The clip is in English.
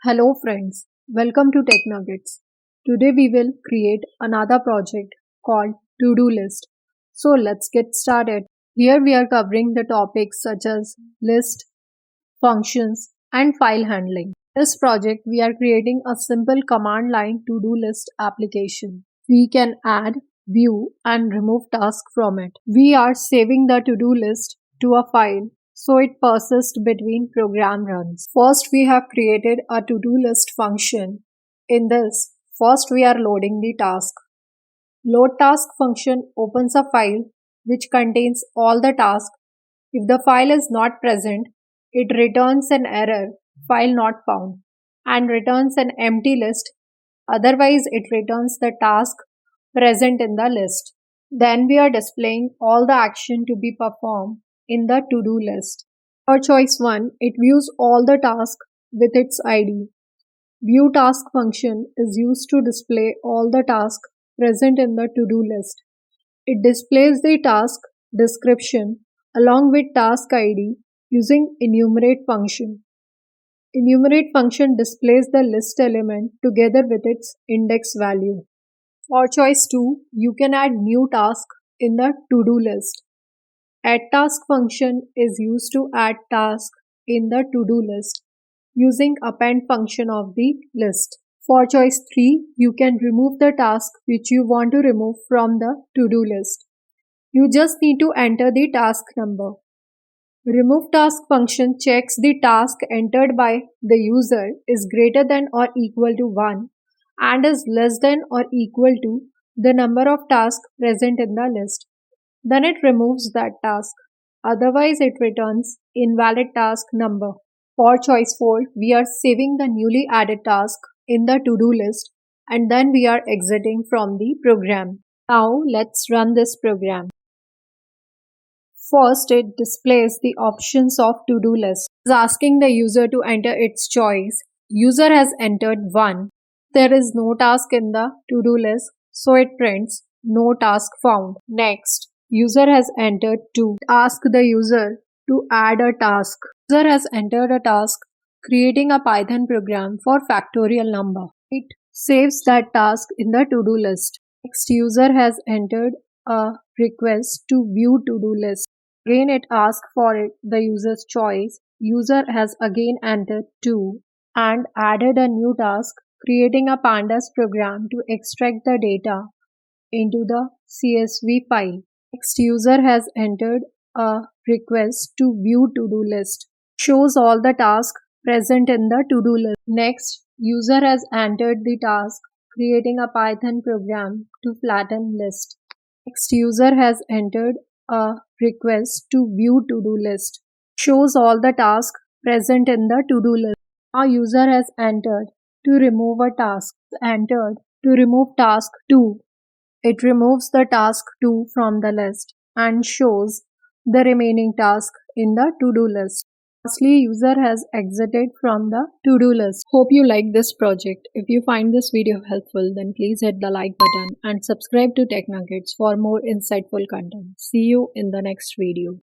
Hello friends, welcome to Tech Nuggets. Today we will create another project called to-do list. So let's get started. Here we are covering the topics such as list, functions and file handling. In this project we are creating a simple command line to-do list application. We can add, view and remove tasks from it. We are saving the to-do list to a file so it persists between program runs. First, we have created a to-do list function. In this, first we are loading the task. Load task function opens a file which contains all the tasks. If the file is not present, it returns an error, file not found, and returns an empty list. Otherwise, it returns the task present in the list. Then we are displaying all the action to be performed in the to-do list. For choice 1, it views all the tasks with its ID. View task function is used to display all the tasks present in the to-do list. It displays the task description along with task ID using enumerate function. Enumerate function displays the list element together with its index value. For choice 2, you can add new task in the to-do list. Add task function is used to add task in the to-do list using append function of the list. For choice 3, you can remove the task which you want to remove from the to-do list. You just need to enter the task number. Remove task function checks the task entered by the user is greater than or equal to 1 and is less than or equal to the number of tasks present in the list. Then it removes that task. Otherwise, it returns invalid task number. For choice 4, we are saving the newly added task in the to-do list and then we are exiting from the program. Now let's run this program. First, it displays the options of to-do list. It is asking the user to enter its choice. User has entered 1. There is no task in the to-do list, so it prints no task found. Next, user has entered 2. Ask the user to add a task. User has entered a task creating a Python program for factorial number. It saves that task in the to-do list. Next, user has entered a request to view to-do list. Again, it asks for the user's choice. User has again entered 2 and added a new task creating a pandas program to extract the data into the CSV file. Next, user has entered a request to view to-do list. Shows all the tasks present in the to-do list. Next, user has entered the task creating a Python program to flatten list. Next, user has entered a request to view to-do list. Shows all the tasks present in the to-do list. Now user has entered to remove a task. Entered to remove task 2. It removes the task 2 from the list and shows the remaining task in the to-do list. Lastly, user has exited from the to-do list. Hope you like this project. If you find this video helpful, then please hit the like button and subscribe to Tech Nuggets for more insightful content. See you in the next video.